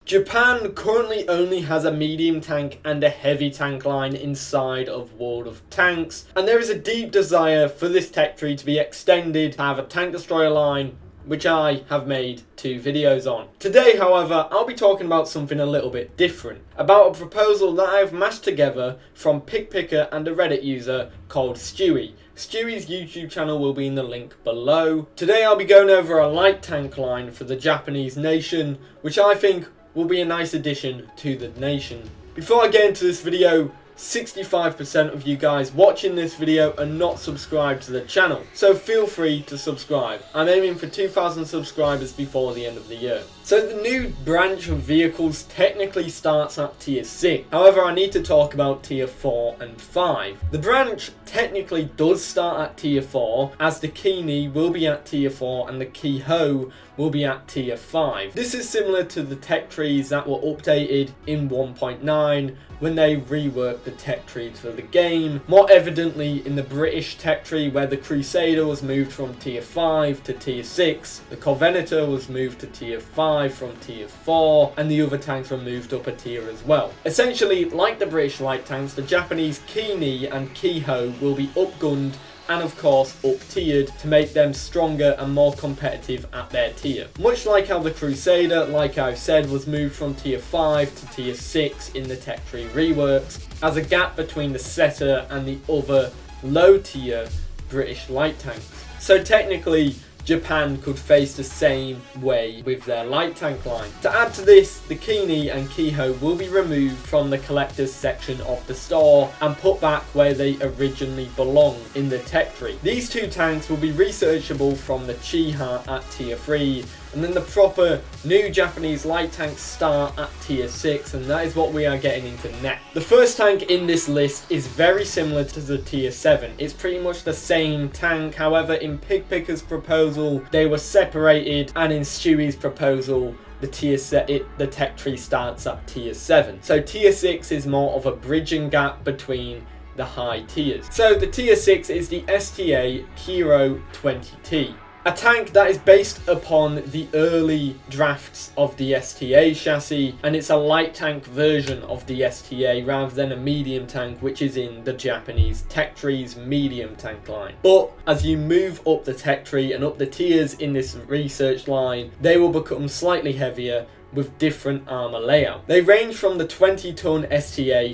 Japan currently only has a medium tank and a heavy tank line inside of World of Tanks, and there is a deep desire for this tech tree to be extended to have a tank destroyer line, which I have made 2 videos on. Today, however, I'll be talking about something a little bit different, about a proposal that I've mashed together from Pikpikker and a Reddit user called Stewy. Stewy's YouTube channel will be in the link below. Today I'll be going over a light tank line for the Japanese nation, which I think will be a nice addition to the nation. Before I get into this video, 65% of you guys watching this video are not subscribed to the channel, so feel free to subscribe. I'm aiming for 2,000 subscribers before the end of the year. So the new branch of vehicles technically starts at tier 6, however I need to talk about tier 4 and 5. The branch technically does start at tier 4, as the Keiryo will be at tier 4 and the Keiryo will be at tier 5. This is similar to the tech trees that were updated in 1.9 when they reworked the tech trees for the game, more evidently in the British tech tree where the Crusader was moved from tier 5 to tier 6, the Covenanter was moved to tier 5 from tier 4, and the other tanks were moved up a tier as well. Essentially, like the British light tanks, the Japanese Keiryo and Keiryo will be upgunned and of course up-tiered to make them stronger and more competitive at their tier. Much like how the Crusader, like I've said, was moved from tier 5 to tier 6 in the tech tree reworks, as a gap between the setter and the other low tier British light tanks. So technically, Japan could face the same way with their light tank line. To add to this, the Keiryo and Keiryo will be removed from the collector's section of the store and put back where they originally belong in the tech tree. These 2 tanks will be researchable from the Chiha at tier 3, and then the proper new Japanese light tanks start at tier 6, and that is what we are getting into next. The first tank in this list is very similar to the tier 7. It's pretty much the same tank, however in Pikpikkers Proposal they were separated, and in Stewy's proposal the tech tree starts at tier 7. So tier 6 is more of a bridging gap between the high tiers. So the tier 6 is the STA Keiryo 20T. A tank that is based upon the early drafts of the STA chassis, and it's a light tank version of the STA rather than a medium tank, which is in the Japanese tech tree's medium tank line. But as you move up the tech tree and up the tiers in this research line, they will become slightly heavier with different armor layout. They range from the 20-ton STA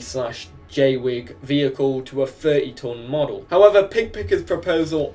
JWIG vehicle to a 30-ton model. However, Pikpikkers Proposal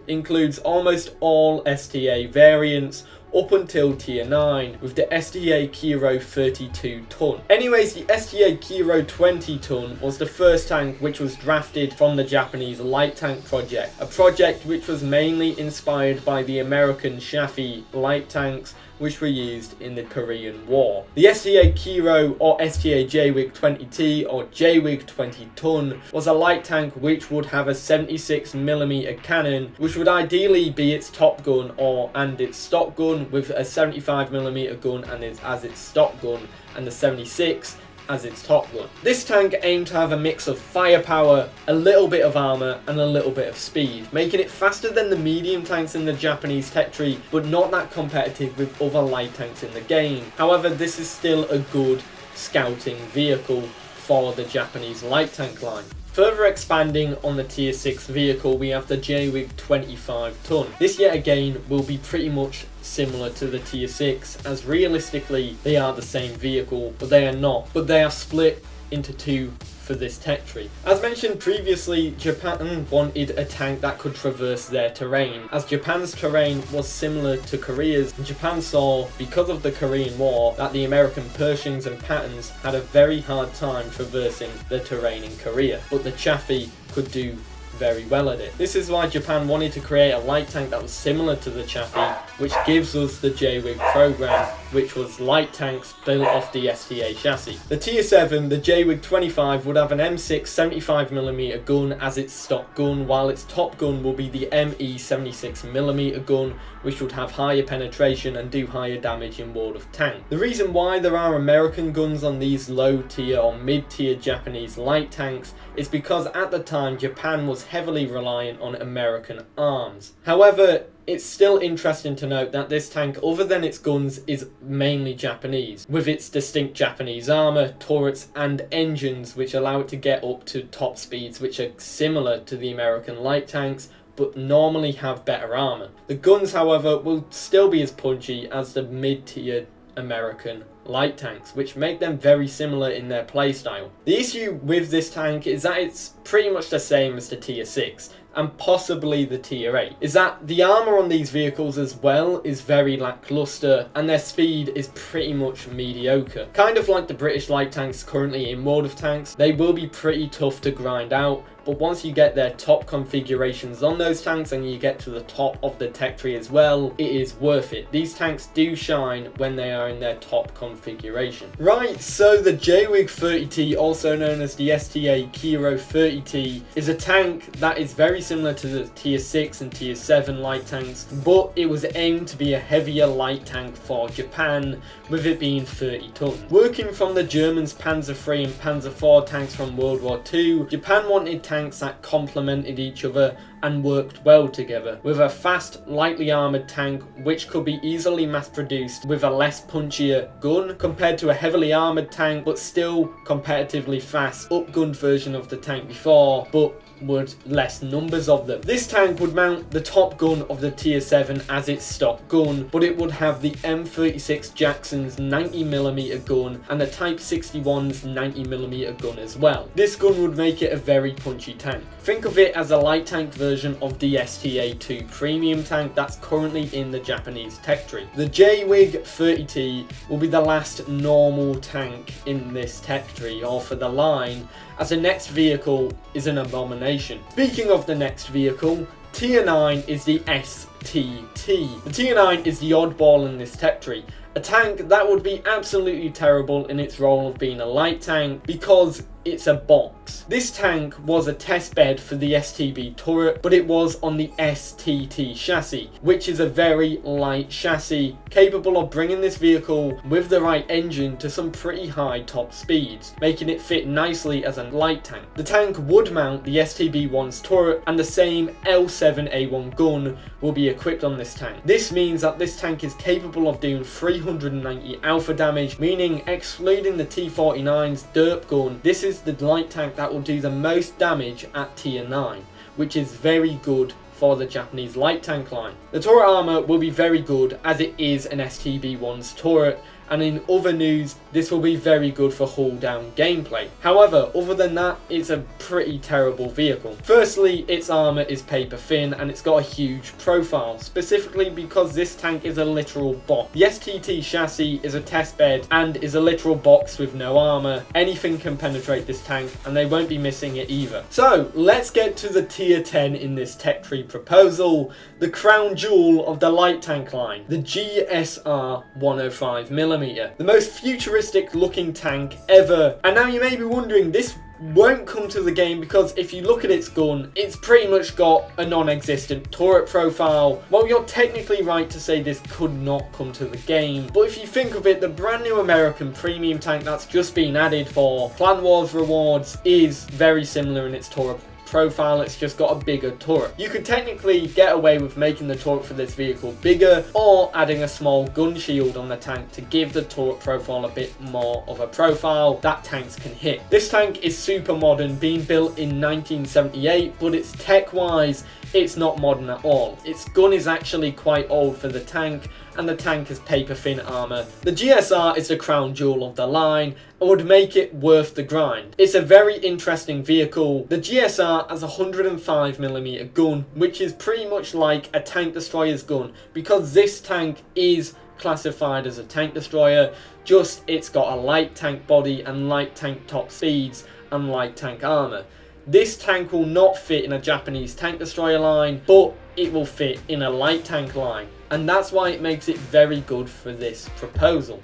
includes almost all STA variants up until tier 9, with the STA Keiryo 32-ton. Anyways, the STA Keiryo 20-ton was the first tank which was drafted from the Japanese light tank project, a project which was mainly inspired by the American Chaffee light tanks which were used in the Korean War. The STA Keiryo or STA JWIG 20T or JWIG 20-ton was a light tank which would have a 76mm cannon, which would ideally be its top gun and its stock gun, with a 75mm gun as its stock gun and the 76 as its top gun. This tank aimed to have a mix of firepower, a little bit of armor and a little bit of speed, making it faster than the medium tanks in the Japanese tech tree, but not that competitive with other light tanks in the game. However, this is still a good scouting vehicle for the Japanese light tank line. Further expanding on the tier 6 vehicle, we have the JWIG 25-ton. This yet again will be pretty much similar to the tier 6, as realistically they are the same vehicle, but they are not. But they are split into 2 for this tech tree. As mentioned previously, Japan wanted a tank that could traverse their terrain, as Japan's terrain was similar to Korea's. Japan saw, because of the Korean War, that the American Pershings and Pattons had a very hard time traversing the terrain in Korea, but the Chaffee could do very well at it. This is why Japan wanted to create a light tank that was similar to the Chaffee, which gives us the JWIG program, which was light tanks built off the STA chassis. The tier 7, the JWIG 25, would have an M6 75mm gun as its stock gun, while its top gun will be the ME 76mm gun, which would have higher penetration and do higher damage in World of Tanks. The reason why there are American guns on these low tier or mid tier Japanese light tanks is because at the time Japan was heavily reliant on American arms. However, it's still interesting to note that this tank, other than its guns, is mainly Japanese, with its distinct Japanese armour, turrets and engines which allow it to get up to top speeds which are similar to the American light tanks, but normally have better armour. The guns, however, will still be as punchy as the mid-tier American light tanks, which make them very similar in their playstyle. The issue with this tank is that it's pretty much the same as the tier 6 and possibly the tier 8, is that the armour on these vehicles as well is very lackluster and their speed is pretty much mediocre. Kind of like the British light tanks currently in World of Tanks, they will be pretty tough to grind out, but once you get their top configurations on those tanks and you get to the top of the tech tree as well, it is worth it. These tanks do shine when they are in their top configuration. Right, so the JWIG 30T, also known as the STA Keiryo 30T, is a tank that is very similar to the tier 6 and tier 7 light tanks, but it was aimed to be a heavier light tank for Japan, with it being 30 tons. Working from the Germans' Panzer III and Panzer IV tanks from World War II, Japan wanted tanks that complemented each other and worked well together, with a fast, lightly armoured tank which could be easily mass produced with a less punchier gun compared to a heavily armoured tank but still competitively fast upgunned version of the tank before, but would less numbers of them. This tank would mount the top gun of the tier 7 as its stock gun, but it would have the M36 Jackson's 90mm gun and the Type 61's 90mm gun as well. This gun would make it a very punchy tank. Think of it as a light tank version of the STA 2 premium tank that's currently in the Japanese tech tree. The JWIG 30T will be the last normal tank in this tech tree, or for the line, as the next vehicle is an abomination. Speaking of the next vehicle, Tier 9 is the STT. The Tier 9 is the oddball in this tech tree. A tank that would be absolutely terrible in its role of being a light tank because it's a box. This tank was a test bed for the STB turret, but it was on the STT chassis, which is a very light chassis capable of bringing this vehicle with the right engine to some pretty high top speeds, making it fit nicely as a light tank. The tank would mount the STB-1's turret, and the same L7A1 gun will be equipped on this tank. This means that this tank is capable of doing 390 alpha damage, meaning excluding the T-49's derp gun, this is the light tank that will do the most damage at tier 9, which is very good for the Japanese light tank line. The turret armor will be very good as it is an STB-1's turret, and in other news, this will be very good for hull down gameplay. However, other than that, it's a pretty terrible vehicle. Firstly, its armour is paper thin and it's got a huge profile, specifically because this tank is a literal box. The STT chassis is a test bed and is a literal box with no armour. Anything can penetrate this tank and they won't be missing it either. So, let's get to the tier 10 in this tech tree proposal, the crown jewel of the light tank line, the GSR 105mm. The most futuristic looking tank ever. And now you may be wondering, this won't come to the game because if you look at its gun, it's pretty much got a non-existent turret profile. Well, you're technically right to say this could not come to the game, but if you think of it, the brand new American premium tank that's just been added for Clan Wars rewards is very similar in its turret profile. It's just got a bigger turret. You could technically get away with making the turret for this vehicle bigger or adding a small gun shield on the tank to give the turret profile a bit more of a profile that tanks can hit. This tank is super modern, being built in 1978, but it's tech-wise, it's not modern at all. Its gun is actually quite old for the tank, and the tank has paper thin armour. The GSR is the crown jewel of the line and would make it worth the grind. It's a very interesting vehicle. The GSR has a 105mm gun, which is pretty much like a tank destroyer's gun because this tank is classified as a tank destroyer, just it's got a light tank body and light tank top speeds and light tank armour. This tank will not fit in a Japanese tank destroyer line, but it will fit in a light tank line, and that's why it makes it very good for this proposal.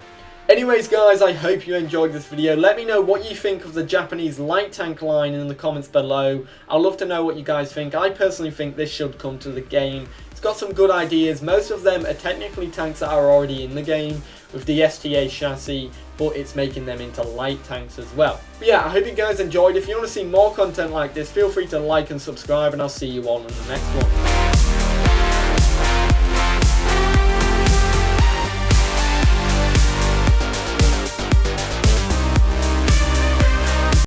Anyways guys, I hope you enjoyed this video. Let me know what you think of the Japanese light tank line in the comments below. I'd love to know what you guys think. I personally think this should come to the game. It's It's got some good ideas. Most of them are technically tanks that are already in the game with the STA chassis, but it's making them into light tanks as well. But yeah, I hope you guys enjoyed. If you want to see more content like this, feel free to like and subscribe, and I'll see you all in the next one.